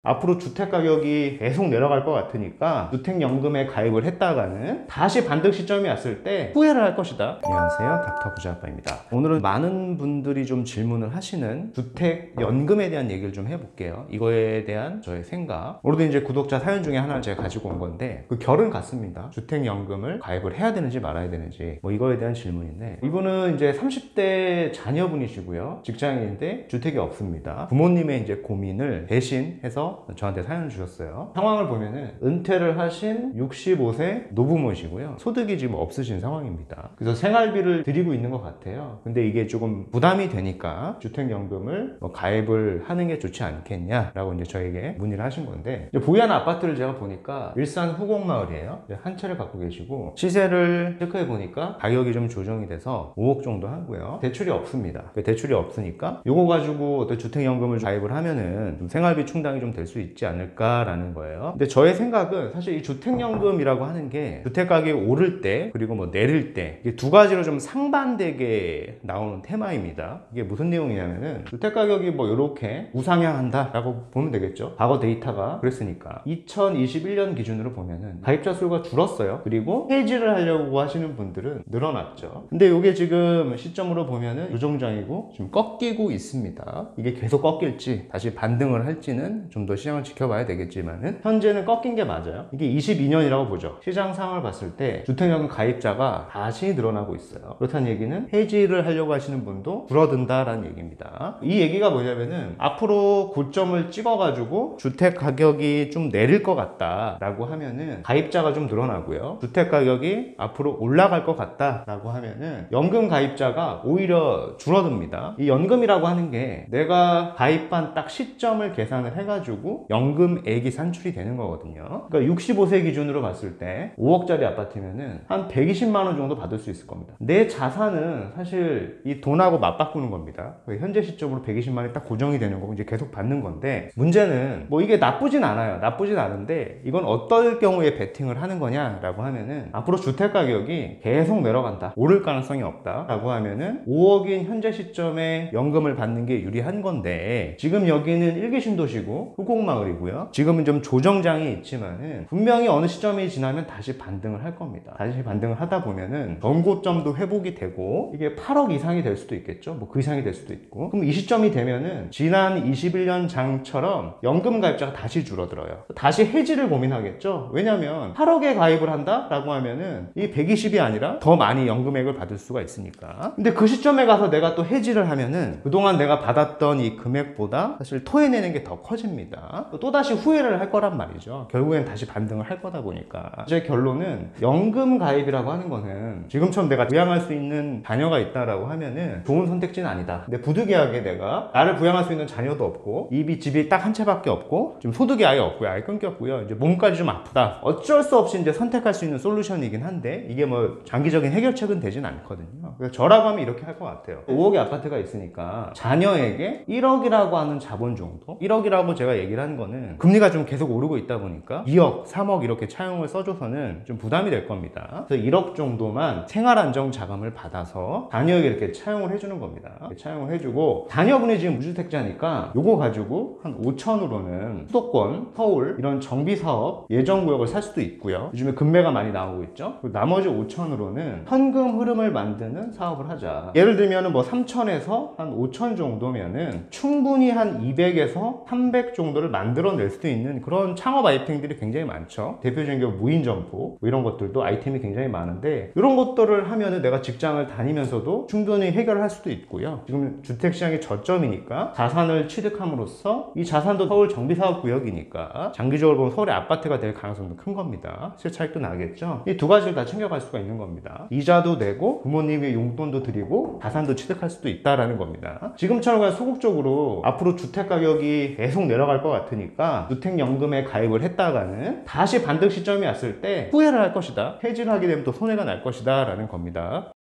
앞으로 주택 가격이 계속 내려갈 것 같으니까 주택연금에 가입을 했다가는 다시 반등 시점이 왔을 때 후회를 할 것이다. 안녕하세요, 닥터 부자아빠입니다. 오늘은 많은 분들이 좀 질문을 하시는 주택연금에 대한 얘기를 좀 해볼게요. 이거에 대한 저의 생각. 오늘도 이제 구독자 사연 중에 하나를 제가 가지고 온 건데 그 결은 같습니다. 주택연금을 가입을 해야 되는지 말아야 되는지 뭐 이거에 대한 질문인데, 이분은 이제 30대 자녀분이시고요, 직장인인데 주택이 없습니다. 부모님의 이제 고민을 대신해서 저한테 사연을 주셨어요. 상황을 보면은 은퇴를 하신 65세 노부모시고요, 소득이 지금 없으신 상황입니다. 그래서 생활비를 드리고 있는 것 같아요. 근데 이게 조금 부담이 되니까 주택연금을 가입을 하는 게 좋지 않겠냐라고 이제 저에게 문의를 하신 건데, 이제 보유하는 아파트를 제가 보니까 일산 후곡마을이에요. 한 채를 갖고 계시고 시세를 체크해 보니까 가격이 좀 조정이 돼서 5억 정도 하고요, 대출이 없습니다. 대출이 없으니까 요거 가지고 어떤 주택연금을 가입을 하면은 좀 생활비 충당이 좀 될 수 있지 않을까라는 거예요. 근데 저의 생각은 사실 이 주택연금이라고 하는 게 주택가격이 오를 때 그리고 뭐 내릴 때 이게 두 가지로 좀 상반되게 나오는 테마입니다. 이게 무슨 내용이냐면은 주택가격이 뭐 이렇게 우상향한다 라고 보면 되겠죠. 과거 데이터가 그랬으니까 2021년 기준으로 보면은 가입자 수가 줄었어요. 그리고 해지를 하려고 하시는 분들은 늘어났죠. 근데 이게 지금 시점으로 보면은 조정장이고 지금 꺾이고 있습니다. 이게 계속 꺾일지 다시 반등을 할지는 좀 더 시장을 지켜봐야 되겠지만은 현재는 꺾인 게 맞아요. 이게 22년이라고 보죠. 시장 상황을 봤을 때 주택연금 가입자가 다시 늘어나고 있어요. 그렇다는 얘기는 해지를 하려고 하시는 분도 줄어든다라는 얘기입니다. 이 얘기가 뭐냐면은 앞으로 고점을 찍어가지고 주택 가격이 좀 내릴 것 같다라고 하면은 가입자가 좀 늘어나고요, 주택 가격이 앞으로 올라갈 것 같다라고 하면은 연금 가입자가 오히려 줄어듭니다. 이 연금이라고 하는 게 내가 가입한 딱 시점을 계산을 해가지고 연금액이 산출이 되는 거거든요. 그러니까 65세 기준으로 봤을 때 5억짜리 아파트면은 한 120만 원 정도 받을 수 있을 겁니다. 내 자산은 사실 이 돈하고 맞바꾸는 겁니다. 현재 시점으로 120만 원이 딱 고정이 되는 거고 이제 계속 받는 건데, 문제는 뭐 이게 나쁘진 않아요. 나쁘진 않은데 이건 어떨 경우에 베팅을 하는 거냐라고 하면은 앞으로 주택 가격이 계속 내려간다, 오를 가능성이 없다 라고 하면은 5억인 현재 시점에 연금을 받는 게 유리한 건데, 지금 여기는 일기 신도시고 후곡마을이고요, 지금은 좀 조정장이 있지만은 분명히 어느 시점이 지나면 다시 반등을 할 겁니다. 다시 반등을 하다 보면은 전고점도 회복이 되고 이게 8억 이상이 될 수도 있겠죠. 뭐 그 이상이 될 수도 있고, 그럼 이 시점이 되면은 지난 21년 장처럼 연금 가입자가 다시 줄어들어요. 다시 해지를 고민하겠죠. 왜냐면 8억에 가입을 한다 라고 하면은 이 120이 아니라 더 많이 연금액을 받을 수가 있으니까. 근데 그 시점에 가서 내가 또 해지를 하면은 그동안 내가 받았던 이 금액보다 사실 토해내는 게 더 커집니다. 또다시 후회를 할 거란 말이죠. 결국엔 다시 반등을 할 거다 보니까. 제 결론은 연금 가입이라고 하는 거는 지금처럼 내가 부양할 수 있는 자녀가 있다라고 하면은 좋은 선택지는 아니다. 근데 부득이하게 내가 나를 부양할 수 있는 자녀도 없고 집이 딱 한 채밖에 없고 지금 소득이 아예 없고요, 아예 끊겼고요, 이제 몸까지 좀 아프다. 어쩔 수 없이 이제 선택할 수 있는 솔루션이긴 한데 이게 뭐 장기적인 해결책은 되진 않거든요. 그래서 저라고 하면 이렇게 할 것 같아요. 5억의 아파트가 있으니까 자녀에게 1억이라고 하는 자본 정도, 1억이라고 제가 얘기를 하는 거는 금리가 좀 계속 오르고 있다 보니까 2억, 3억 이렇게 차용을 써줘서는 좀 부담이 될 겁니다. 그래서 1억 정도만 생활안정 자금을 받아서 자녀에게 이렇게 차용을 해주는 겁니다. 차용을 해주고, 자녀분이 지금 무주택자니까 요거 가지고 한 5천으로는 수도권, 서울 이런 정비사업 예정구역을 살 수도 있고요, 요즘에 금매가 많이 나오고 있죠. 그리고 나머지 5천으로는 현금 흐름을 만드는 사업을 하자. 예를 들면 뭐 3천에서 한 5천 정도면은 충분히 한 200에서 300 정도를 만들어낼 수도 있는 그런 창업 아이템들이 굉장히 많죠. 대표적인 게 무인점포 뭐 이런 것들도 아이템이 굉장히 많은데, 이런 것들을 하면은 내가 직장을 다니면서도 충분히 해결을 할 수도 있고요. 지금 주택시장이 저점이니까 자산을 취득함으로써 이 자산도 서울 정비사업 구역이니까 장기적으로 보면 서울의 아파트가 될 가능성도 큰 겁니다. 실차익도 나겠죠. 이 두 가지를 다 챙겨갈 수가 있는 겁니다. 이자도 내고 부모님의 용돈도 드리고 자산도 취득할 수도 있다라는 겁니다. 지금처럼 그냥 소극적으로 앞으로 주택 가격이 계속 내려갈 것 같으니까 주택연금에 가입을 했다가는 다시 반등 시점이 왔을 때 후회를 할 것이다, 해지를 하게 되면 또 손해가 날 것이다 라는 겁니다.